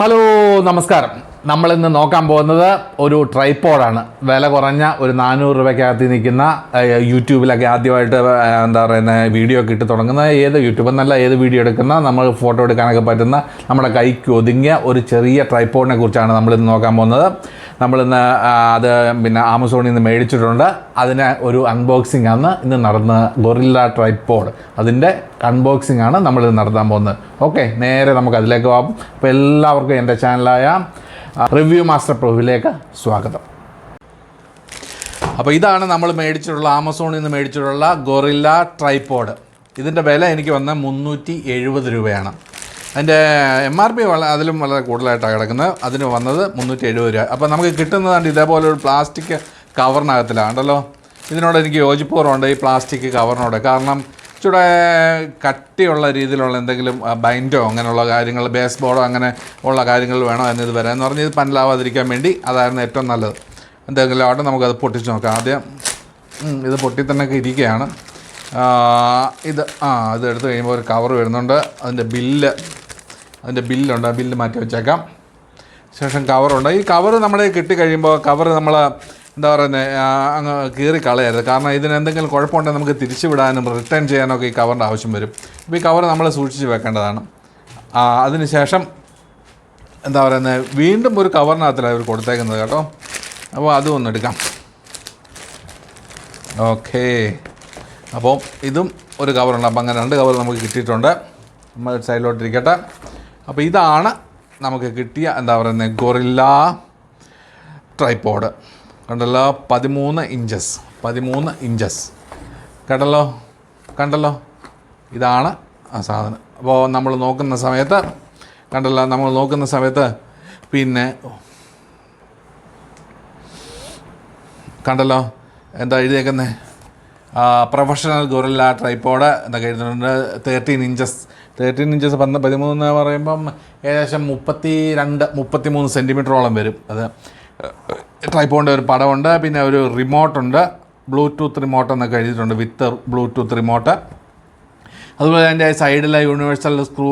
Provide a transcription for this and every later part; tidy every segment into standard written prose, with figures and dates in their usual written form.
Hello നമസ്കാരം. നമ്മളിന്ന് നോക്കാൻ പോകുന്നത് ഒരു ട്രൈപ്പോഡാണ്. വില കുറഞ്ഞ ഒരു 400 രൂപയ്ക്കകത്ത് നിൽക്കുന്ന, യൂട്യൂബിലൊക്കെ ആദ്യമായിട്ട് എന്താ പറയുന്നത് വീഡിയോ ഒക്കെ ഇട്ട് തുടങ്ങുന്ന, ഏത് യൂട്യൂബ് എന്നല്ല ഏത് വീഡിയോ എടുക്കുന്ന, നമ്മൾ ഫോട്ടോ എടുക്കാനൊക്കെ പറ്റുന്ന, നമ്മുടെ കൈക്ക് ഒതുങ്ങിയ ഒരു ചെറിയ ട്രൈപ്പോഡിനെ കുറിച്ചാണ് നമ്മളിന്ന് നോക്കാൻ പോകുന്നത്. നമ്മളിന്ന് അത് ആമസോണിൽ നിന്ന് മേടിച്ചിട്ടുണ്ട്. അതിന് ഒരു അൺബോക്സിംഗ് ആണ് ഇന്ന് നടന്നത്. ഗൊറില്ല ട്രൈപ്പോഡ്, അതിൻ്റെ അൺബോക്സിംഗ് ആണ് നമ്മളിന്ന് നടത്താൻ പോകുന്നത്. ഓക്കെ, നേരെ നമുക്ക് അതിലേക്ക് പോകാം. അപ്പോൾ എല്ലാവർക്കും എൻ്റെ ചാനലായ റിവ്യൂ മാസ്റ്റർ പ്രൂഫിലേക്ക് സ്വാഗതം. അപ്പോൾ ഇതാണ് നമ്മൾ മേടിച്ചിട്ടുള്ള, ആമസോണിൽ നിന്ന് മേടിച്ചിട്ടുള്ള ഗൊറില്ല ട്രൈപ്പോഡ്. ഇതിൻ്റെ വില എനിക്ക് വന്ന 370 രൂപയാണ്. അതിൻ്റെ MRP അതിലും വളരെ കൂടുതലായിട്ടാണ് കിടക്കുന്നത്. അതിന് വന്നത് 370 രൂപ. അപ്പോൾ നമുക്ക് കിട്ടുന്നതാണ് ഇതേപോലെ ഒരു പ്ലാസ്റ്റിക് കവറിനകത്തിലാണല്ലോ. ഇതിനോട് എനിക്ക് യോജിപ്പ് കുറവുണ്ട്, ഈ പ്ലാസ്റ്റിക് കവറിനോട്. കാരണം ഇച്ചിരി കട്ടിയുള്ള രീതിയിലുള്ള എന്തെങ്കിലും ബൈൻഡോ അങ്ങനെയുള്ള കാര്യങ്ങൾ, ബേസ് ബോർഡോ അങ്ങനെ ഉള്ള കാര്യങ്ങൾ വേണോ എന്നിത് വരാൻ എന്ന് പറഞ്ഞ് ഇത് പന്നലാവാതിരിക്കാൻ വേണ്ടി അതായിരുന്നു ഏറ്റവും നല്ലത്. എന്തെങ്കിലും ആവട്ടെ, നമുക്കത് പൊട്ടിച്ച് നോക്കാം. ആദ്യം ഇത് പൊട്ടി തന്നെ ഇരിക്കുകയാണ്. ഇത് എടുത്ത് കഴിയുമ്പോൾ ഒരു കവർ വരുന്നുണ്ട്. അതിൻ്റെ ബില്ലുണ്ട്. ആ ബില്ല് മാറ്റി വെച്ചേക്കാം. ശേഷം കവറുണ്ട്. ഈ കവർ നമ്മുടെ കിട്ടിക്കഴിയുമ്പോൾ കവർ നമ്മൾ എന്താ പറയുന്നത് അങ്ങ് കീറി കളയരുത്. കാരണം ഇതിന് എന്തെങ്കിലും കുഴപ്പമുണ്ടെങ്കിൽ നമുക്ക് തിരിച്ചു വിടാനും റിട്ടേൺ ചെയ്യാനൊക്കെ ഈ കവറിൻ്റെ ആവശ്യം വരും. അപ്പോൾ ഈ കവർ നമ്മൾ സൂക്ഷിച്ച് വെക്കേണ്ടതാണ്. അതിന് ശേഷം എന്താ പറയുന്നത് വീണ്ടും ഒരു കവറിനകത്തിലാണ് ഇവർ കൊടുത്തേക്കുന്നത് കേട്ടോ. അപ്പോൾ അതും ഒന്ന് എടുക്കാം. ഓക്കേ, അപ്പോൾ ഇതും ഒരു കവറുണ്ട്. അപ്പോൾ അങ്ങനെ 2 കവർ നമുക്ക് കിട്ടിയിട്ടുണ്ട്. നമ്മൾ സൈഡിലോട്ടിരിക്കട്ടെ. അപ്പോൾ ഇതാണ് നമുക്ക് കിട്ടിയ എന്താ പറയുന്നത് ഗൊറില്ല ട്രൈപ്പോഡ്. കണ്ടല്ലോ, 13 ഇഞ്ചസ് കണ്ടല്ലോ. ഇതാണ് ആ സാധനം. അപ്പോൾ നമ്മൾ നോക്കുന്ന സമയത്ത് പിന്നെ കണ്ടല്ലോ എന്താ എഴുതിയേക്കുന്നത്, പ്രൊഫഷണൽ ഗൊറില്ല ട്രൈപ്പോഡ് എന്നൊക്കെ എഴുതുന്നുണ്ട്. 13 ഇഞ്ചസ് 13 പറയുമ്പം ഏകദേശം 33 സെൻറ്റിമീറ്ററോളം വരും. അത് ട്രൈപ്പോഡിൻ്റെ ഒരു പടമുണ്ട്. പിന്നെ ഒരു റിമോട്ടുണ്ട്, ബ്ലൂടൂത്ത് റിമോട്ട് എന്നൊക്കെ എഴുതിയിട്ടുണ്ട്, വിത്ത് ബ്ലൂടൂത്ത് റിമോട്ട്. അതുപോലെ അതിൻ്റെ സൈഡിലെ യൂണിവേഴ്സൽ സ്ക്രൂ,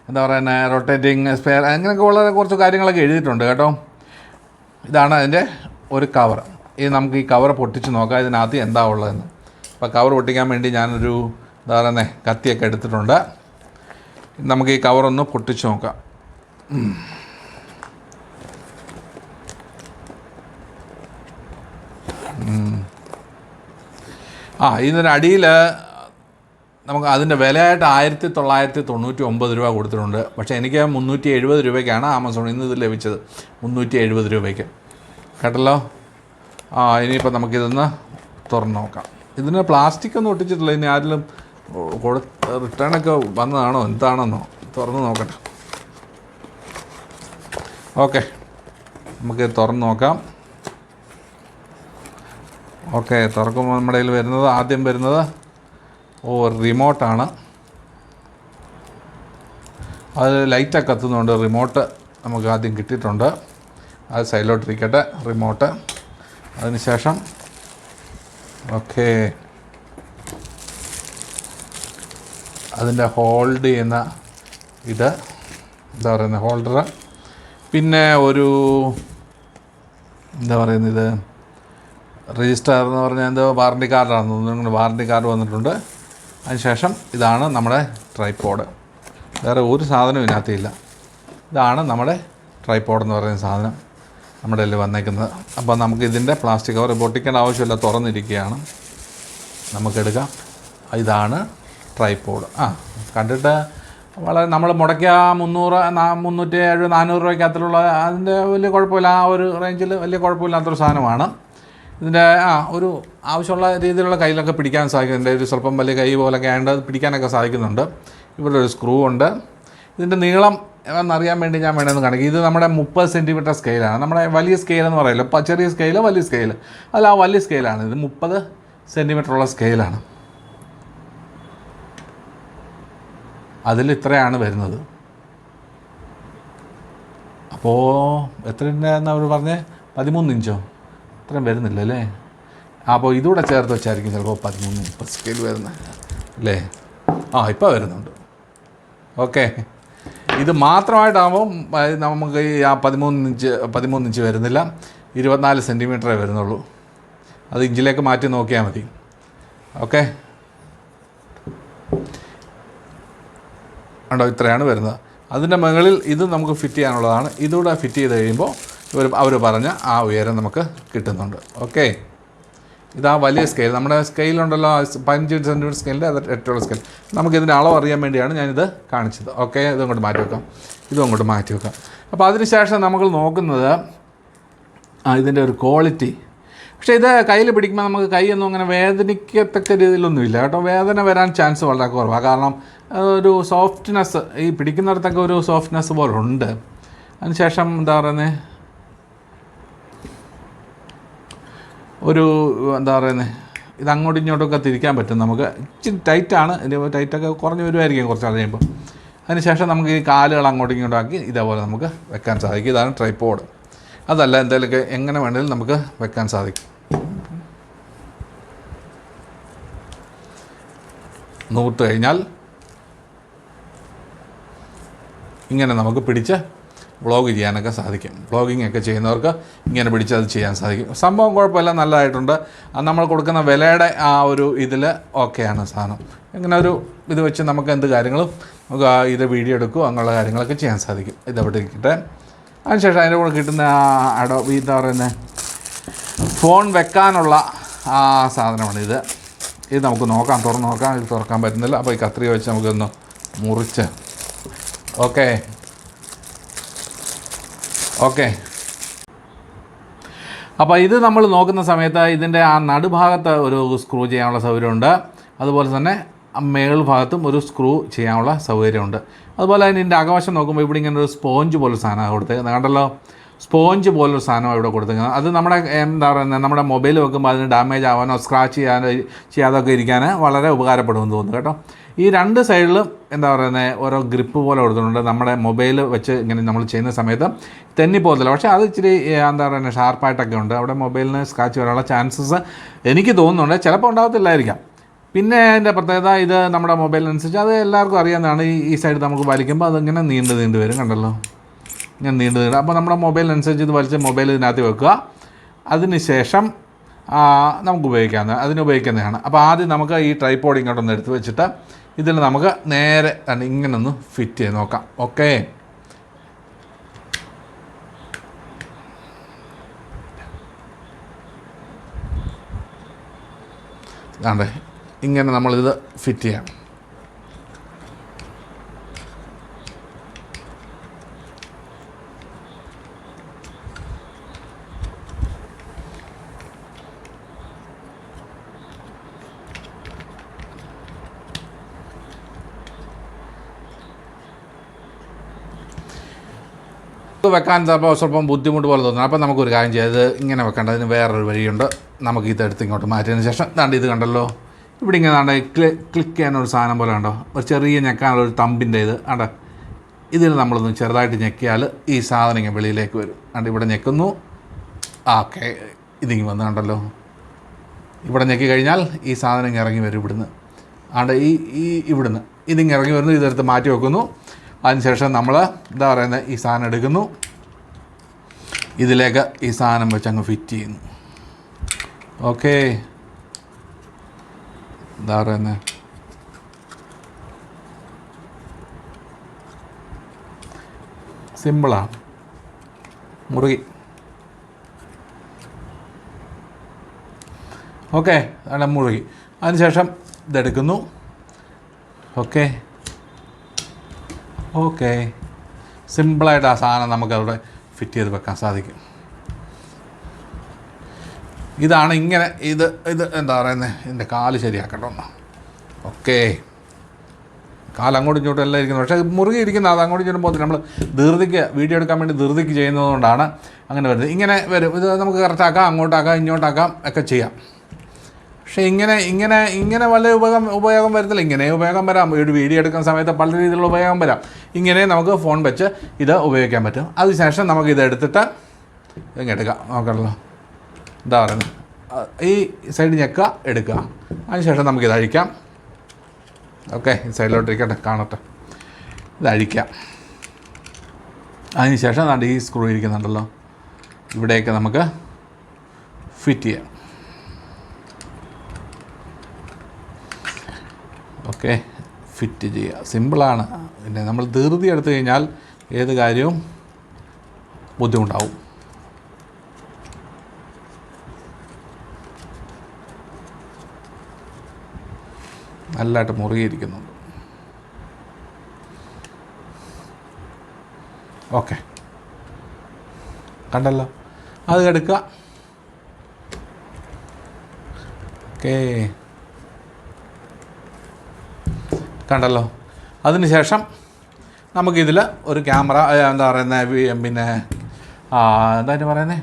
എന്താ പറയുന്നത് റൊട്ടേറ്റിംഗ് സ്പെയർ, അങ്ങനെയൊക്കെ ഉള്ള കുറച്ച് കാര്യങ്ങളൊക്കെ എഴുതിയിട്ടുണ്ട് കേട്ടോ. ഇതാണ് അതിൻ്റെ ഒരു കവർ. ഇത് നമുക്ക് ഈ കവർ പൊട്ടിച്ച് നോക്കാം, ഇതിനകത്ത് എന്താ ഉള്ളതെന്ന്. അപ്പോൾ കവർ പൊട്ടിക്കാൻ വേണ്ടി ഞാനൊരു എന്താ പറയുന്നത് കത്തിയൊക്കെ എടുത്തിട്ടുണ്ട്. നമുക്ക് ഈ കവറൊന്ന് പൊട്ടിച്ച് നോക്കാം. ഇതിൻ്റെ അടിയിൽ നമുക്ക് അതിൻ്റെ വിലയായിട്ട് 1999 രൂപ കൊടുത്തിട്ടുണ്ട്. പക്ഷേ എനിക്ക് 370 രൂപയ്ക്കാണ് ആമസോണിൽ നിന്ന് ഇത് ലഭിച്ചത്. 370 രൂപയ്ക്ക് കേട്ടല്ലോ. ഇനിയിപ്പോൾ നമുക്കിതൊന്ന് തുറന്ന് നോക്കാം. ഇതിന് പ്ലാസ്റ്റിക് ഒന്നും ഒട്ടിച്ചിട്ടില്ല. ഇനി ആരെങ്കിലും റിട്ടേണൊക്കെ വന്നതാണോ എന്താണെന്നോ തുറന്ന് നോക്കട്ടെ. ഓക്കെ, നമുക്ക് തുറന്ന് നോക്കാം. ഓക്കെ, തുറക്കുമ്പോൾ നമ്മുടെ കയ്യിൽ ആദ്യം വരുന്നത് റിമോട്ടാണ്. അത് ലൈറ്റൊക്കെ കത്തുന്നുണ്ട്. റിമോട്ട് നമുക്ക് ആദ്യം കിട്ടിയിട്ടുണ്ട്. അത് സൈഡിലോട്ടിരിക്കട്ടെ റിമോട്ട്. അതിന് ശേഷം ഓക്കെ, അതിൻ്റെ ഹോൾഡ് ചെയ്യുന്ന എന്താ പറയുന്നത് ഹോൾഡർ. പിന്നെ ഒരു എന്താ പറയുന്നത് രജിസ്റ്റർ എന്ന് പറഞ്ഞാൽ എന്തോ വാറണ്ടി കാർഡാണെന്ന് തോന്നുന്നു. വാറണ്ടി കാർഡ് വന്നിട്ടുണ്ട്. അതിനുശേഷം ഇതാണ് നമ്മുടെ ട്രൈപ്പോഡ്. വേറെ ഒരു സാധനവും ഇതിനകത്തില്ല. ഇതാണ് നമ്മുടെ ട്രൈപ്പോഡ് എന്ന് പറയുന്ന സാധനം നമ്മുടെ കയ്യിൽ വന്നേക്കുന്നത്. അപ്പോൾ നമുക്ക് ഇതിൻ്റെ പ്ലാസ്റ്റിക് കവർ പൊട്ടിക്കേണ്ട ആവശ്യമില്ല, തുറന്നിരിക്കുകയാണ്. നമുക്കെടുക്കാം. ഇതാണ് ട്രൈപ്പോഡ്. കണ്ടിട്ട് വളരെ നമ്മൾ മുടക്കിയ 370 400 രൂപയ്ക്കകത്തുള്ള അതിൻ്റെ വലിയ കുഴപ്പമില്ല. ആ ഒരു റേഞ്ചിൽ വലിയ കുഴപ്പമില്ലാത്തൊരു സാധനമാണ്. ഇതിൻ്റെ ഒരു ആവശ്യമുള്ള രീതിയിലുള്ള കയ്യിലൊക്കെ പിടിക്കാൻ സാധിക്കുന്നുണ്ട്. ഒരു സ്വല്പം വലിയ കൈ പോലൊക്കെ ആയതുകൊണ്ട് പിടിക്കാനൊക്കെ സാധിക്കുന്നുണ്ട്. ഇവിടെ ഒരു സ്ക്രൂ ഉണ്ട്. ഇതിൻ്റെ നീളം എന്നറിയാൻ വേണ്ടി ഞാൻ വേണമെന്ന് കാണിക്കും. ഇത് നമ്മുടെ 30 സെൻറ്റിമീറ്റർ സ്കെയിലാണ്. നമ്മുടെ വലിയ സ്കെയിലെന്ന് പറയില്ല, ചെറിയ സ്കെയില് വലിയ സ്കെയില്, അല്ല ആ വലിയ സ്കെയിലാണ്. ഇത് 30 സെൻറ്റിമീറ്ററുള്ള സ്കെയിലാണ്. അതിൽ ഇത്രയാണ് വരുന്നത്. അപ്പോൾ എത്രയുണ്ടായിരുന്നു അവർ പറഞ്ഞേ? 13 ഇഞ്ചോ ഇത്രയും വരുന്നില്ല അല്ലേ? അപ്പോൾ ഇതുകൂടെ ചേർത്ത് വെച്ചായിരിക്കും ചിലപ്പോൾ 13 സ്കെയിൽ വരുന്നത് അല്ലേ? ഇപ്പോൾ വരുന്നുണ്ട്. ഓക്കെ, ഇത് മാത്രമായിട്ടാകുമ്പോൾ നമുക്ക് ഈ ആ 13 ഇഞ്ച് വരുന്നില്ല, 24 സെൻറ്റിമീറ്ററേ വരുന്നുള്ളൂ. അത് ഇഞ്ചിലേക്ക് മാറ്റി നോക്കിയാൽ മതി. ഓക്കെ, ഉണ്ടോ? ഇത്രയാണ് വരുന്നത്. അതിൻ്റെ മുകളിൽ ഇത് നമുക്ക് ഫിറ്റ് ചെയ്യാനുള്ളതാണ്. ഇതുകൂടെ ഫിറ്റ് ചെയ്ത് കഴിയുമ്പോൾ അവർ പറഞ്ഞ ആ ഉയരം നമുക്ക് കിട്ടുന്നുണ്ട്. ഓക്കെ, ഇതാ വലിയ സ്കെയിൽ, നമ്മുടെ സ്കെയിലുണ്ടല്ലോ 15 സെൻറ്റിമീറ്റർ സ്കെയിലിൻ്റെ അത് ഏറ്റവും സ്കെയിൽ. നമുക്കിതിൻ്റെ അളവ് അറിയാൻ വേണ്ടിയാണ് ഞാനിത് കാണിച്ചത്. ഓക്കെ, ഇതും അങ്ങോട്ട് മാറ്റി വെക്കാം, ഇതും അങ്ങോട്ട് മാറ്റി വെക്കാം. അപ്പോൾ അതിന് ശേഷം നമ്മൾ നോക്കുന്നത് ഇതിൻ്റെ ഒരു ക്വാളിറ്റി. പക്ഷേ ഇത് കയ്യിൽ പിടിക്കുമ്പോൾ നമുക്ക് കൈയൊന്നും അങ്ങനെ വേദനിക്കത്തക്ക രീതിയിലൊന്നുമില്ല കേട്ടോ. വേദന വരാൻ ചാൻസ് വളരെ കുറവാണ്. കാരണം ഒരു സോഫ്റ്റ്നെസ്, ഈ പിടിക്കുന്നിടത്തൊക്കെ ഒരു സോഫ്റ്റ്നെസ് പോലെ ഉണ്ട്. അതിനുശേഷം എന്താ പറയുന്നത്, എന്താ പറയുന്നത്, ഇത് അങ്ങോട്ടും ഇങ്ങോട്ടൊക്കെ തിരിക്കാൻ പറ്റും നമുക്ക്. ഇച്ചിരി ടൈറ്റാണ്, ഇതിൻ്റെ ടൈറ്റൊക്കെ കുറഞ്ഞ് വരുമായിരിക്കും കുറച്ച് കഴിയുമ്പോൾ. അതിനുശേഷം നമുക്ക് ഈ കാലുകൾ അങ്ങോട്ടും ഇങ്ങോട്ടാക്കി ഇതേപോലെ നമുക്ക് വെക്കാൻ സാധിക്കും. ഇതാണ് ട്രൈപോഡ്. അതല്ല എന്തെങ്കിലുമൊക്കെ എങ്ങനെ വേണമെങ്കിലും നമുക്ക് വെക്കാൻ സാധിക്കും. നൂറ്റ് കഴിഞ്ഞാൽ ഇങ്ങനെ നമുക്ക് പിടിച്ച് വ്ളോഗ് ചെയ്യാനൊക്കെ സാധിക്കും. വ്ളോഗിങ് ഒക്കെ ചെയ്യുന്നവർക്ക് ഇങ്ങനെ പിടിച്ച് അത് ചെയ്യാൻ സാധിക്കും. സംഭവം കുഴപ്പമില്ല, നല്ലതായിട്ടുണ്ട്. നമ്മൾ കൊടുക്കുന്ന വിലയുടെ ആ ഒരു ഇതിൽ ഓക്കെയാണ് സാധനം. ഇങ്ങനെ ഒരു ഇത് വെച്ച് നമുക്ക് എന്ത് കാര്യങ്ങളും നമുക്ക് ഇത് വീഡിയോ എടുക്കുക അങ്ങനെയുള്ള കാര്യങ്ങളൊക്കെ ചെയ്യാൻ സാധിക്കും. ഇതവിടെ ഇരിക്കട്ടെ. അതിനുശേഷം അതിൻ്റെ കൂടെ കിട്ടുന്ന എന്താ പറയുന്നത്, ഫോൺ വെക്കാനുള്ള ആ സാധനമാണ് ഇത്. ഇത് നമുക്ക് നോക്കാം, തുറന്ന് നോക്കാം. ഇത് തുറക്കാൻ പറ്റുന്നില്ല. അപ്പോൾ ഈ കത്രിക വെച്ച് നമുക്കൊന്ന് മുറിച്ച് ഓക്കെ. അപ്പോൾ ഇത് നമ്മൾ നോക്കുന്ന സമയത്ത് ഇതിൻ്റെ ആ നടുഭാഗത്ത് ഒരു സ്ക്രൂ ചെയ്യാനുള്ള സൗകര്യമുണ്ട്. അതുപോലെ തന്നെ മേൾ ഭാഗത്തും ഒരു സ്ക്രൂ ചെയ്യാനുള്ള സൗകര്യമുണ്ട്. അതുപോലെ തന്നെ ഇതിൻ്റെ അകവശം നോക്കുമ്പോൾ ഇവിടെ ഇങ്ങനെ ഒരു സ്പോഞ്ച് പോലൊരു സാധനമാണ് കൊടുത്തേക്കുന്നത്. കണ്ടല്ലോ, സ്പോഞ്ച് പോലൊരു സാധനമാണ് ഇവിടെ കൊടുത്തേക്കുന്നത്. അത് നമ്മുടെ എന്താ പറയുന്നത്, നമ്മുടെ മൊബൈൽ വെക്കുമ്പോൾ അതിന് ഡാമേജ് ആവാനോ സ്ക്രാച്ച് ചെയ്യാതൊക്കെ ഇരിക്കാൻ വളരെ ഉപകാരപ്പെടുമെന്ന് തോന്നുന്നു കേട്ടോ. ഈ രണ്ട് സൈഡിലും എന്താ പറയുന്നത് ഓരോ ഗ്രിപ്പ് പോലെ കൊടുത്തിട്ടുണ്ട്. നമ്മുടെ മൊബൈൽ വെച്ച് ഇങ്ങനെ നമ്മൾ ചെയ്യുന്ന സമയത്ത് തെന്നിപ്പോകത്തില്ല. പക്ഷേ അത് ഇച്ചിരി എന്താ പറയുന്നത് ഷാർപ്പായിട്ടൊക്കെ ഉണ്ട്. അവിടെ മൊബൈലിന് സ്ക്രാച്ച് വരാനുള്ള ചാൻസസ് എനിക്ക് തോന്നുന്നുണ്ട്. ചിലപ്പോൾ ഉണ്ടാകത്തില്ലായിരിക്കാം. പിന്നെ അതിൻ്റെ പ്രത്യേകത, ഇത് നമ്മുടെ മൊബൈലിനനുസരിച്ച് അത് എല്ലാവർക്കും അറിയാവുന്നതാണ്. ഈ സൈഡ് നമുക്ക് വലിക്കുമ്പോൾ അതിങ്ങനെ നീണ്ട് വരും. കണ്ടല്ലോ, ഇങ്ങനെ നീണ്ട്. അപ്പോൾ നമ്മുടെ മൊബൈലിനനുസരിച്ച് ഇത് വലിച്ച് മൊബൈൽ ഇതിനകത്ത് വെക്കുക. അതിന് ശേഷം നമുക്ക് ഉപയോഗിക്കുന്നതാണ്. അപ്പോൾ ആദ്യം നമുക്ക് ഈ ട്രൈപോഡ് ഇങ്ങോട്ടൊന്ന് എടുത്ത് വെച്ചിട്ട് ഇതിൽ നമുക്ക് നേരെ ഇങ്ങനെ ഒന്ന് ഫിറ്റ് ചെയ്ത് നോക്കാം. ഓക്കെ, അതെ, ഇങ്ങനെ നമ്മളിത് ഫിറ്റ് ചെയ്യാം. വെക്കാൻ ചിലപ്പോൾ സ്വല്പം ബുദ്ധിമുട്ട് പോലെ തോന്നുന്നു. അപ്പോൾ നമുക്കൊരു കാര്യം ചെയ്യാം, ഇത് ഇങ്ങനെ വെക്കേണ്ട. അതിന് വേറൊരു വഴിയുണ്ട്. നമുക്ക് ഇതെടുത്ത് ഇങ്ങോട്ട് മാറ്റിയതിന് ശേഷം ഇത് കണ്ടല്ലോ, ഇവിടെ ഇങ്ങനെ ക്ലിക്ക് ചെയ്യാനൊരു സാധനം പോലെ ഉണ്ടോ, ഒരു ചെറിയ ഞെക്കാനുള്ളൊരു തമ്പിൻ്റെ ഇത് ഇതിൽ നമ്മളൊന്ന് ചെറുതായിട്ട് ഞെക്കിയാൽ ഈ സാധനം ഇങ്ങനെ വെളിയിലേക്ക് വരും. ഇവിടെ ഞെക്കുന്നു. ഓക്കെ, ഇതിങ്ങി വന്ന് കണ്ടല്ലോ, ഇവിടെ ഞെക്കി കഴിഞ്ഞാൽ ഈ സാധനം ഇറങ്ങി വരും ഇവിടുന്ന്. ഇവിടുന്ന് ഇതിങ്ങ് ഇറങ്ങി വരുന്നു. ഇതെടുത്ത് മാറ്റി വെക്കുന്നു. അതിനുശേഷം നമ്മൾ എന്താ പറയുന്നത്, ഈ സാധനം എടുക്കുന്നു, ഇതിലേക്ക് ഈ സാധനം വെച്ച് അങ്ങ് ഫിറ്റ് ചെയ്യുന്നു. ഓക്കെ, എന്താ പറയുന്നത്, സിമ്പിളാണ്. മുറുകി. ഓക്കെ, അവിടെ മുറുകി. അതിനുശേഷം ഇതെടുക്കുന്നു. ഓക്കെ, സിമ്പിളായിട്ട് ആ സാധനം നമുക്കവിടെ ഫിറ്റ് ചെയ്ത് വെക്കാൻ സാധിക്കും. ഇതാണ് ഇങ്ങനെ ഇത് എന്താ പറയുന്നത്, ഇതിൻ്റെ കാല് ശരിയാക്കട്ടോ. ഓക്കെ, കാല് അങ്ങോട്ടും ഇങ്ങോട്ടും എല്ലാം ഇരിക്കുന്നത്. പക്ഷേ മുറുകി ഇരിക്കുന്ന അത് അങ്ങോട്ടും ഇങ്ങോട്ടും പോകുന്നത് നമ്മൾ ധൃതിക്ക് വീഡിയോ എടുക്കാൻ വേണ്ടി ധൃതിക്ക് ചെയ്യുന്നതുകൊണ്ടാണ് അങ്ങനെ വരുന്നത്. ഇങ്ങനെ വരും. ഇത് നമുക്ക് കറക്റ്റാക്കാം, അങ്ങോട്ടാക്കാം, ഇങ്ങോട്ടാക്കാം ഒക്കെ ചെയ്യാം. പക്ഷേ ഇങ്ങനെ വളരെ ഉപയോഗം വരത്തില്ല. ഇങ്ങനെ ഉപയോഗം വരാം. ഒരു വീഡിയോ എടുക്കുന്ന സമയത്ത് പല രീതിയിലുള്ള ഉപയോഗം വരാം. ഇങ്ങനെ നമുക്ക് ഫോൺ വെച്ച് ഇത് ഉപയോഗിക്കാൻ പറ്റും. അതിനുശേഷം നമുക്ക് ഇത് എടുത്തിട്ട് ഇങ്ങെടുക്കാം. നോക്കണല്ലോ, എന്താ പറയുന്നത്, ഈ സൈഡ് ഞെക്കുക, എടുക്കുക. അതിനുശേഷം നമുക്കിത് അഴിക്കാം. ഓക്കെ, ഈ സൈഡിലോട്ട് ഇരിക്കട്ടെ, കാണട്ടെ. ഇത് അഴിക്കാം. അതിന് ശേഷം അതാണ്ട് ഈ സ്ക്രൂ ഇരിക്കുന്നുണ്ടല്ലോ, ഇവിടെയൊക്കെ നമുക്ക് ഫിറ്റ് ചെയ്യാം. ഓക്കെ, ഫിറ്റ് ചെയ്യുക സിമ്പിളാണ്. പിന്നെ നമ്മൾ ധൃതി എടുത്തു കഴിഞ്ഞാൽ ഏത് കാര്യവും ബുദ്ധിമുട്ടാവും. നല്ലതായിട്ട് മുറുകിയിരിക്കുന്നുണ്ട്. ഓക്കെ, കണ്ടല്ലോ, അത് എടുക്കുക. ഓക്കേ, കണ്ടല്ലോ. അതിന് ശേഷം നമുക്കിതിൽ ഒരു ക്യാമറ എന്താ പറയുന്നത്, പിന്നെ എന്താ പറയുന്നത്,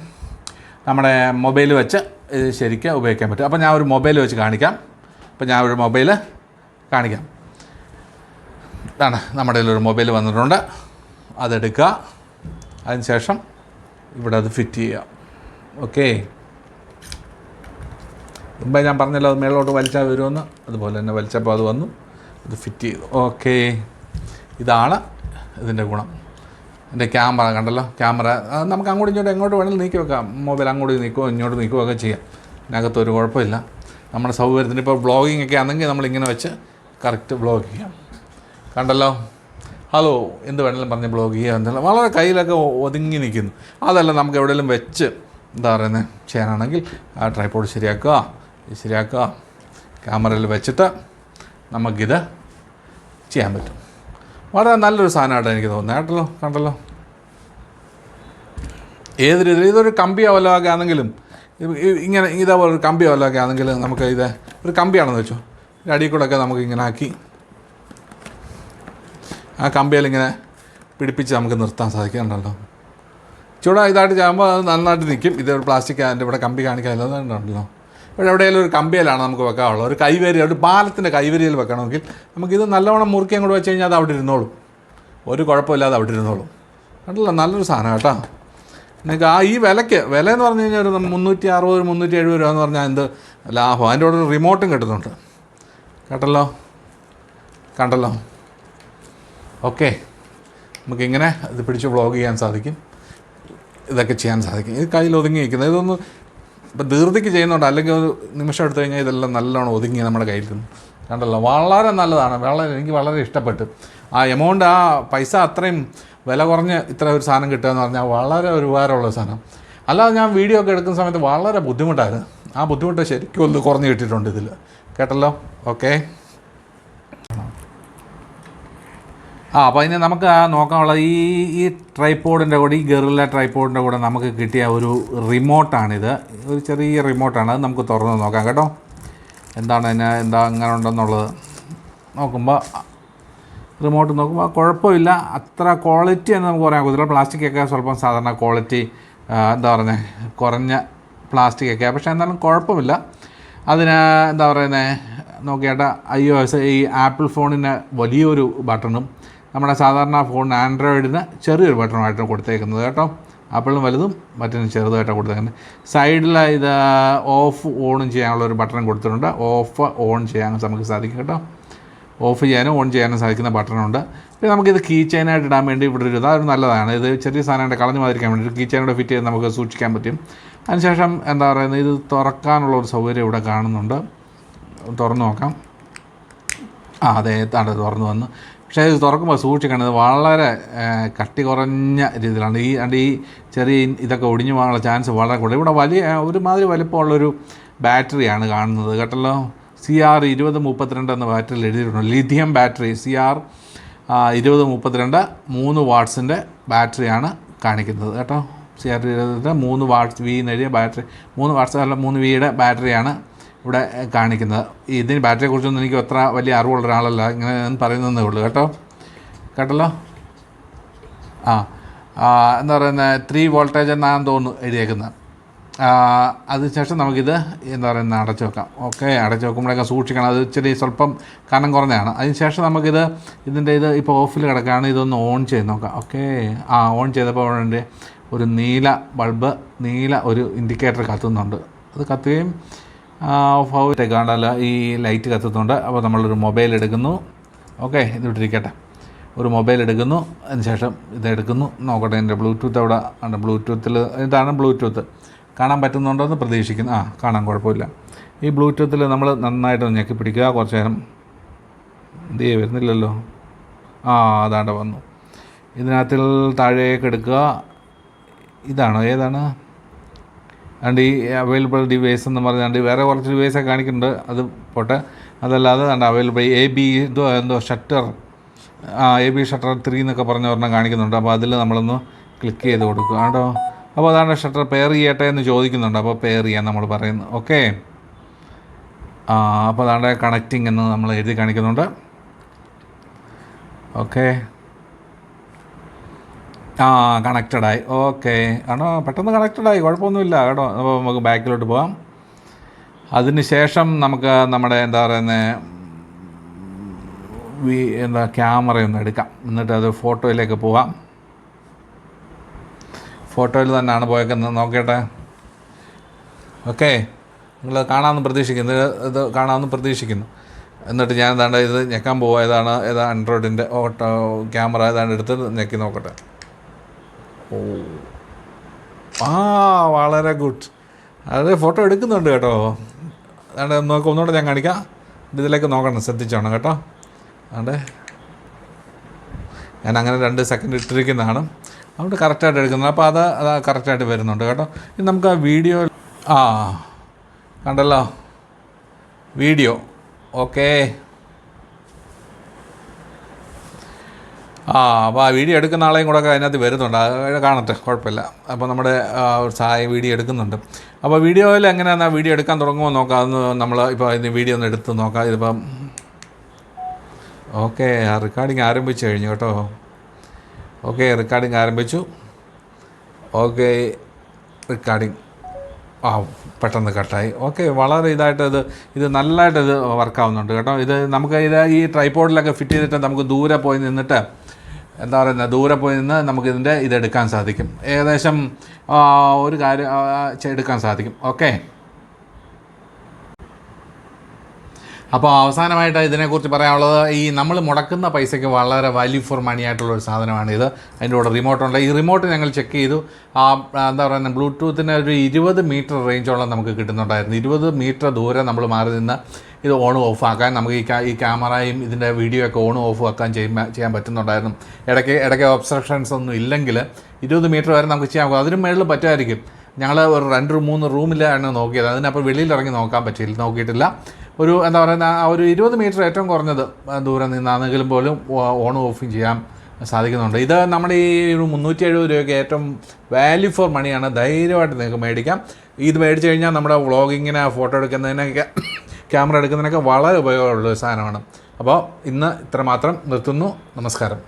നമ്മുടെ മൊബൈൽ വെച്ച് ഇത് ശരിക്കും ഉപയോഗിക്കാൻ പറ്റും. അപ്പോൾ ഞാൻ ഒരു മൊബൈൽ വെച്ച് കാണിക്കാം. അപ്പോൾ ഞാൻ ഒരു മൊബൈൽ കാണിക്കാം. ഇതാണ് നമ്മുടെ കയ്യിലൊരു മൊബൈൽ വന്നിട്ടുണ്ട്. അതെടുക്കുക. അതിന് ശേഷം ഇവിടെ അത് ഫിറ്റ് ചെയ്യുക. ഓക്കെ, മുമ്പേ ഞാൻ പറഞ്ഞല്ലോ അത് മേളോട്ട് വലിച്ചാൽ വരുമെന്ന്, അതുപോലെ തന്നെ വലിച്ചപ്പോൾ അത് വന്നു. ഇത് ഫിറ്റ് ചെയ്തു. ഓക്കെ, ഇതാണ് ഇതിൻ്റെ ഗുണം. ഇതിൻ്റെ ക്യാമറ കണ്ടല്ലോ, ക്യാമറ നമുക്ക് അങ്ങോട്ടും ഇങ്ങോട്ടും എങ്ങോട്ട് വേണമെങ്കിലും നീക്കി വെക്കാം. മൊബൈൽ അങ്ങോട്ട് നീക്കുകയോ ഇങ്ങോട്ട് നീക്കുകയോ ഒക്കെ ചെയ്യാം. ഇതിനകത്തൊരു കുഴപ്പമില്ല. നമ്മുടെ സൗകര്യത്തിന് ഇപ്പോൾ വ്ളോഗിങ് ഒക്കെ ആണെങ്കിൽ നമ്മളിങ്ങനെ വെച്ച് കറക്റ്റ് വ്ളോഗ് ചെയ്യാം. കണ്ടല്ലോ, ഹലോ എന്ത് വേണമെങ്കിലും പറഞ്ഞ് വ്ളോഗ് ചെയ്യുക എന്നല്ല, വളരെ കയ്യിലൊക്കെ ഒതുങ്ങി നിൽക്കുന്നു. അതല്ല നമുക്ക് എവിടെയെങ്കിലും വെച്ച് എന്താ പറയുന്നത് ചെയ്യാനാണെങ്കിൽ ആ ട്രൈപോഡ് ശരിയാക്കുക, ക്യാമറയിൽ വെച്ചിട്ട് നമുക്കിത് ചെയ്യാൻ പറ്റും. വളരെ നല്ലൊരു സാധനമായിട്ട് എനിക്ക് തോന്നുന്നത് കേട്ടല്ലോ. കണ്ടല്ലോ, ഏത് രീതിയിൽ ഇതൊരു കമ്പിയോ വല്ലതൊക്കെ ആണെങ്കിലും ഇങ്ങനെ ഇതേപോലെ ഒരു കമ്പിയോ വല്ലതൊക്കെ ആണെങ്കിൽ നമുക്ക് ഇത് ഒരു കമ്പിയാണെന്ന് വെച്ചോ, അടിയിൽ കൂടെ ഒക്കെ നമുക്ക് ഇങ്ങനെ ആക്കി ആ കമ്പിയിൽ ഇങ്ങനെ പിടിപ്പിച്ച് നമുക്ക് നിർത്താൻ സാധിക്കുന്നുണ്ടല്ലോ. ചൂടാ ഇതായിട്ട് ചെയ്യുമ്പോൾ അത് നന്നായിട്ട് നിൽക്കും. ഇതൊരു പ്ലാസ്റ്റിക് അതിൻ്റെ ഇവിടെ കമ്പി കാണിക്കാനുള്ളതുണ്ടല്ലോ. ഇവിടെ എവിടെയെങ്കിലും ഒരു കമ്പിയിലാണ് നമുക്ക് വെക്കാനുള്ളത്. ഒരു കൈവരി, ഒരു പാലത്തിൻ്റെ കൈവരിയിൽ വെക്കണമെങ്കിൽ നമുക്കിത് നല്ലവണ്ണം മുറുക്കി അങ്ങോട്ട് വെച്ച് കഴിഞ്ഞാൽ അത് അവിടെ ഇരുന്നോളും. ഒരു കുഴപ്പമില്ലാതെ അവിടെ ഇരുന്നോളും. കണ്ടല്ലോ, നല്ലൊരു സാധനം കേട്ടോ. നിങ്ങൾക്ക് ഈ വില എന്ന് പറഞ്ഞു കഴിഞ്ഞാൽ ഒരു 360 370 രൂപ എന്ന് പറഞ്ഞാൽ എന്ത് ലാഭം. അതിൻ്റെ കൂടെ ഒരു റിമോട്ടും കിട്ടുന്നുണ്ട്. കണ്ടല്ലോ. ഓക്കെ, നമുക്കിങ്ങനെ ഇത് പിടിച്ച് വ്ളോഗ് ചെയ്യാൻ സാധിക്കും, ഇതൊക്കെ ചെയ്യാൻ സാധിക്കും. ഇത് കയ്യിൽ ഒതുങ്ങി നിൽക്കുന്നത് ഇതൊന്ന് ഇപ്പം ധൃതിക്ക് ചെയ്യുന്നുണ്ട്. അല്ലെങ്കിൽ ഒരു നിമിഷം എടുത്തു കഴിഞ്ഞാൽ ഇതെല്ലാം നല്ലോണം ഒതുങ്ങി നമ്മുടെ കയ്യിൽ നിന്ന്. കണ്ടല്ലോ, വളരെ നല്ലതാണ്. എനിക്ക് വളരെ ഇഷ്ടപ്പെട്ടു. ആ എമൗണ്ട്, ആ പൈസ അത്രയും വില കുറഞ്ഞ് ഇത്ര ഒരു സാധനം കിട്ടുക എന്ന് പറഞ്ഞാൽ വളരെ ഒരു ഉപകാരമുള്ള സാധനം. അല്ലാതെ ഞാൻ വീഡിയോ ഒക്കെ എടുക്കുന്ന സമയത്ത് വളരെ ബുദ്ധിമുട്ടായിരുന്നു. ആ ബുദ്ധിമുട്ട് ശരിക്കും ഒന്ന് കുറഞ്ഞ് കിട്ടിയിട്ടുണ്ട് ഇതിൽ. കേട്ടല്ലോ. ഓക്കെ, അപ്പോൾ അതിന് നമുക്ക് നോക്കാനുള്ളത് ഈ ട്രൈപോഡിൻ്റെ കൂടെ, ഈ ഗറില്ല ട്രൈപോഡിൻ്റെ കൂടെ നമുക്ക് കിട്ടിയ ഒരു റിമോട്ടാണിത്. ഒരു ചെറിയ റിമോട്ടാണ്. അത് നമുക്ക് തുറന്ന് നോക്കാം കേട്ടോ. എന്താണ് എന്താ അങ്ങനെ ഉണ്ടെന്നുള്ളത് നോക്കുമ്പോൾ, റിമോട്ട് നോക്കുമ്പോൾ കുഴപ്പമില്ല. അത്ര ക്വാളിറ്റി എന്ന് നമുക്ക് പറയാൻ പറ്റില്ല. പ്ലാസ്റ്റിക്കൊക്കെ സ്വല്പം സാധാരണ ക്വാളിറ്റി എന്താ പറയുന്നത് കുറഞ്ഞ പ്ലാസ്റ്റിക്കൊക്കെ, പക്ഷേ എന്നാലും കുഴപ്പമില്ല. അതിന് എന്താ പറയുന്നത് നോക്കിയാട്ട് iOS ഈ ആപ്പിൾ ഫോണിന് വലിയൊരു ബട്ടണും നമ്മുടെ സാധാരണ ഫോണിന് ആൻഡ്രോയിഡിന് ചെറിയൊരു ബട്ടണുമായിട്ടാണ് കൊടുത്തേക്കുന്നത് കേട്ടോ. ആപ്പിളിന് വലുതും മറ്റൊന്ന് ചെറുതായിട്ടാണ് കൊടുത്തേക്കുന്നത്. സൈഡിൽ ഇത് ഓഫ് ഓണും ചെയ്യാനുള്ള ഒരു ബട്ടൺ കൊടുത്തിട്ടുണ്ട്. ഓഫ് ഓൺ ചെയ്യാൻ നമുക്ക് സാധിക്കും കേട്ടോ. ഓഫ് ചെയ്യാനും ഓൺ ചെയ്യാനും സാധിക്കുന്ന ബട്ടണുണ്ട്. പിന്നെ നമുക്കിത് കീ ചെയിനായിട്ട് ഇടാൻ വേണ്ടി ഇവിടെ ഒരു അതൊരു നല്ലതാണ്. ഇത് ചെറിയ സാധനമായിട്ട് കളഞ്ഞു മാതിരിക്കാൻ വേണ്ടി കീ ചെയിനോട് ഫിറ്റ് ചെയ്ത് നമുക്ക് സൂക്ഷിക്കാൻ പറ്റും. അതിനുശേഷം എന്താ പറയുന്നത്, ഇത് തുറക്കാനുള്ള ഒരു സൗകര്യം ഇവിടെ കാണുന്നുണ്ട്. തുറന്ന് നോക്കാം. അതെ, തുറന്നു വന്നു. പക്ഷേ ഇത് തുറക്കുമ്പോൾ സൂക്ഷിക്കണം. ഇത് വളരെ കട്ടി കുറഞ്ഞ രീതിയിലാണ്. ഈ ചെറിയ ഇതൊക്കെ ഒടിഞ്ഞു പോകാനുള്ള ചാൻസ് വളരെ കൂടുതൽ. ഇവിടെ ഒരുമാതിരി വലിപ്പമുള്ളൊരു ബാറ്ററിയാണ് കാണുന്നത് കേട്ടല്ലോ. CR 2032 എന്ന ബാറ്ററിയിൽ എഴുതിയിട്ടുണ്ട്. ലിഥിയം ബാറ്ററി CR 2032 3 വാട്ട്സിൻ്റെ ബാറ്ററിയാണ് കാണിക്കുന്നത് കേട്ടോ. CR 20 3 വാട്ട്സ് V എന്നെഴുതിയ ബാറ്ററി, 3 വാട്ട്സ് അല്ല 3 Vയുടെ ബാറ്ററിയാണ് ഇവിടെ കാണിക്കുന്നത്. ഇതിന് ബാറ്ററിയെക്കുറിച്ചൊന്നും എനിക്ക് അത്ര വലിയ അറിവുള്ള ഒരാളല്ല, ഇങ്ങനെ ഞാൻ പറയുന്നതേ ഉള്ളൂ കേട്ടല്ലോ. എന്താ പറയുന്നത് 3 വോൾട്ടേജ് എന്നാണ് തോന്നുന്നു എഴുതിയേക്കുന്നത്. അതിനുശേഷം നമുക്കിത് എന്താ പറയുന്നത് അടച്ചു വെക്കാം. ഓക്കെ, അടച്ചു വെക്കുമ്പോഴൊക്കെ സൂക്ഷിക്കണം. അത് ഇച്ചിരി സ്വല്പം കനം കുറഞ്ഞതാണ്. അതിനുശേഷം നമുക്കിത് ഇത് ഇപ്പോൾ ഓഫിൽ കിടക്കുകയാണ്. ഇതൊന്ന് ഓൺ ചെയ്ത് നോക്കാം. ഓക്കെ, ഓൺ ചെയ്തപ്പോൾ ഉണ്ട് ഒരു നീല ബൾബ്, ഒരു ഇൻഡിക്കേറ്റർ കത്തുന്നുണ്ട്. അത് കത്തുകയും ഓഫ് കാണാല്ല ഈ ലൈറ്റ് കത്തുന്നുണ്ട്. അപ്പോൾ നമ്മളൊരു മൊബൈൽ എടുക്കുന്നു. ഓക്കെ, ഇതിട്ടിരിക്കട്ടെ. ഒരു മൊബൈൽ എടുക്കുന്നു, അതിനുശേഷം ഇതെടുക്കുന്നു. നോക്കട്ടെ എൻ്റെ ബ്ലൂടൂത്ത് അവിടെ ഉണ്ട്. ബ്ലൂടൂത്തിൽ ഇതാണ് ബ്ലൂടൂത്ത്. കാണാൻ പറ്റുന്നുണ്ടോ എന്ന് പ്രതീക്ഷിക്കുന്നു. കാണാൻ കുഴപ്പമില്ല. ഈ ബ്ലൂടൂത്തിൽ നമ്മൾ നന്നായിട്ട് ഞെക്കി പിടിക്കുക. കുറച്ച് നേരം വരുന്നില്ലല്ലോ. അതാണ്ട് വന്നു. ഇതിനകത്തിൽ താഴേക്ക് എടുക്കുക. ഇതാണോ ഏതാണ്? അതുകൊണ്ട് ഈ അവൈലബിൾ ഡിവൈസ് എന്ന് പറഞ്ഞാണ്ട് വേറെ കുറച്ച് ഡിവൈസൊക്കെ കാണിക്കുന്നുണ്ട്. അത് പോട്ടെ. അതല്ലാതെ അതുകൊണ്ട് അവൈലബിൾ എന്തോ ഷട്ടർ AB ഷട്ടർ 3 എന്നൊക്കെ പറഞ്ഞ ഒരെണ്ണം കാണിക്കുന്നുണ്ട്. അപ്പോൾ അതിൽ നമ്മളൊന്ന് ക്ലിക്ക് ചെയ്ത് കൊടുക്കുക കേട്ടോ. അപ്പോൾ അതാണ് ഷട്ടർ പെയർ ചെയ്യട്ടെ എന്ന് ചോദിക്കുന്നുണ്ട്. അപ്പോൾ പെയർ ചെയ്യാൻ നമ്മൾ പറയുന്നു. ഓക്കെ. അപ്പോൾ അതാണ്ട് കണക്റ്റിംഗ് എന്ന് നമ്മൾ എഴുതി കാണിക്കുന്നുണ്ട്. ഓക്കെ. കണക്റ്റഡായി. ഓക്കെ ആണോ? പെട്ടെന്ന് കണക്റ്റഡായി, കുഴപ്പമൊന്നുമില്ല കേട്ടോ. അപ്പോൾ നമുക്ക് ബാക്കിലോട്ട് പോകാം. അതിന് ശേഷം നമുക്ക് നമ്മുടെ ക്യാമറയൊന്ന് എടുക്കാം. എന്നിട്ട് അത് ഫോട്ടോയിലേക്ക് പോവാം. ഫോട്ടോയിൽ തന്നെയാണ് പോയേക്കുന്നത്. നോക്കട്ടെ. ഓക്കെ, നിങ്ങൾ കാണാമെന്ന് പ്രതീക്ഷിക്കുന്നു. ഇത് കാണാമെന്ന് പ്രതീക്ഷിക്കുന്നു. എന്നിട്ട് ഞാൻ ഇത് ഞെക്കാൻ പോവുക. ഏതാ ആൻഡ്രോയിഡിൻ്റെ ക്യാമറ ഏതാണ്ട് എടുത്ത് ഞെക്കി നോക്കട്ടെ. വളരെ ഗുഡ്. അത് ഫോട്ടോ എടുക്കുന്നുണ്ട് കേട്ടോ. അതുകൊണ്ട് നോക്കാം, ഒന്നുകൂടെ ഞാൻ കാണിക്കാം. ഇതിലേക്ക് നോക്കണം, ശ്രദ്ധിച്ചോണം കേട്ടോ. അതുകൊണ്ട് ഞാൻ അങ്ങനെ 2 സെക്കൻഡ് ഇട്ടിരിക്കുന്നതാണ്. അതുകൊണ്ട് കറക്റ്റായിട്ട് എടുക്കുന്നത്. അപ്പോൾ അത് കറക്റ്റായിട്ട് വരുന്നുണ്ട് കേട്ടോ. ഇത് നമുക്ക് ആ വീഡിയോ കണ്ടല്ലോ വീഡിയോ. ഓക്കേ. അപ്പോൾ ആ വീഡിയോ എടുക്കുന്ന ആളെയും കൂടെ ഒക്കെ അതിനകത്ത് വരുന്നുണ്ട്. അത് കാണട്ടെ, കുഴപ്പമില്ല. അപ്പോൾ നമ്മുടെ വീഡിയോ എടുക്കുന്നുണ്ട്. അപ്പോൾ വീഡിയോയിൽ എങ്ങനെയാണ് വീഡിയോ എടുക്കാൻ തുടങ്ങുമോ നോക്കാം. അതൊന്ന് നമ്മൾ ഇപ്പോൾ ഇതിന് വീഡിയോ ഒന്ന് എടുത്ത് നോക്കാം. ഇതിപ്പം ഓക്കെ, റെക്കോർഡിങ് ആരംഭിച്ചു കഴിഞ്ഞു കേട്ടോ. ഓക്കെ, റെക്കോർഡിങ് ആരംഭിച്ചു. ഓക്കെ, റെക്കോർഡിങ് പെട്ടെന്ന് കട്ടായി. ഓക്കെ, വളരെ ഇത് നല്ലതായിട്ട് ഇത് വർക്കാവുന്നുണ്ട് കേട്ടോ. ഇത് നമുക്ക് ഈ ട്രൈപോഡിലൊക്കെ ഫിറ്റ് ചെയ്തിട്ട് നമുക്ക് ദൂരെ പോയി നിന്നിട്ട് ദൂരെ പോയി നിന്ന് നമുക്കിതിൻ്റെ ഇതെടുക്കാൻ സാധിക്കും. ഏകദേശം ഒരു കാര്യം എടുക്കാൻ സാധിക്കും. ഓക്കെ. അപ്പോൾ അവസാനമായിട്ട് ഇതിനെക്കുറിച്ച് പറയാനുള്ളത്, ഈ നമ്മൾ മുടക്കുന്ന പൈസയ്ക്ക് വളരെ വാല്യൂ ഫോർ മണി ആയിട്ടുള്ളൊരു സാധനമാണിത്. അതിൻ്റെ കൂടെ റിമോട്ടുണ്ട്. ഈ റിമോട്ട് ഞങ്ങൾ ചെക്ക് ചെയ്തു. ബ്ലൂടൂത്തിന് ഒരു 20 മീറ്റർ റേഞ്ചോളം നമുക്ക് കിട്ടുന്നുണ്ടായിരുന്നു. 20 മീറ്റർ ദൂരം നമ്മൾ മാറി നിന്ന് ഇത് ഓൺ ഓഫ് ആക്കാൻ നമുക്ക് ഈ ക്യാമറയും ഇതിൻ്റെ വീഡിയോ ഒക്കെ ഓൺ ഓഫ് ആക്കാൻ ചെയ്യാൻ പറ്റുന്നുണ്ടായിരുന്നു. ഇടയ്ക്ക് ഒബ്സ്ട്രക്ഷൻസ് ഒന്നും ഇല്ലെങ്കിൽ 20 മീറ്റർ വരെ നമുക്ക് ചെയ്യാൻ. അതിന് മുകളിൽ പറ്റുമായിരിക്കും. ഞങ്ങൾ ഒരു 2-3 റൂമിലാണ് നോക്കിയത്. അതിനപ്പോൾ വെളിയിലിറങ്ങി നോക്കിയിട്ടില്ല. ഒരു ഒരു 20 മീറ്റർ ഏറ്റവും കുറഞ്ഞത് ദൂരം നിന്നാണെങ്കിലും പോലും ഓൺ ഓഫും ചെയ്യാൻ സാധിക്കുന്നുണ്ട്. ഇത് നമ്മുടെ ഈ 370 രൂപയ്ക്ക് ഏറ്റവും വാല്യൂ ഫോർ മണിയാണ്. ധൈര്യമായിട്ട് നിങ്ങൾക്ക് മേടിക്കാം. ഇത് മേടിച്ച് കഴിഞ്ഞാൽ നമ്മുടെ വ്ളോഗിങ്ങിന്, ഫോട്ടോ എടുക്കുന്നതിനൊക്കെ, ക്യാമറ എടുക്കുന്നതിനൊക്കെ വളരെ ഉപയോഗമുള്ള ഒരു സാധനമാണ്. അപ്പോൾ ഇന്ന് ഇത്രമാത്രം നിർത്തുന്നു. നമസ്കാരം.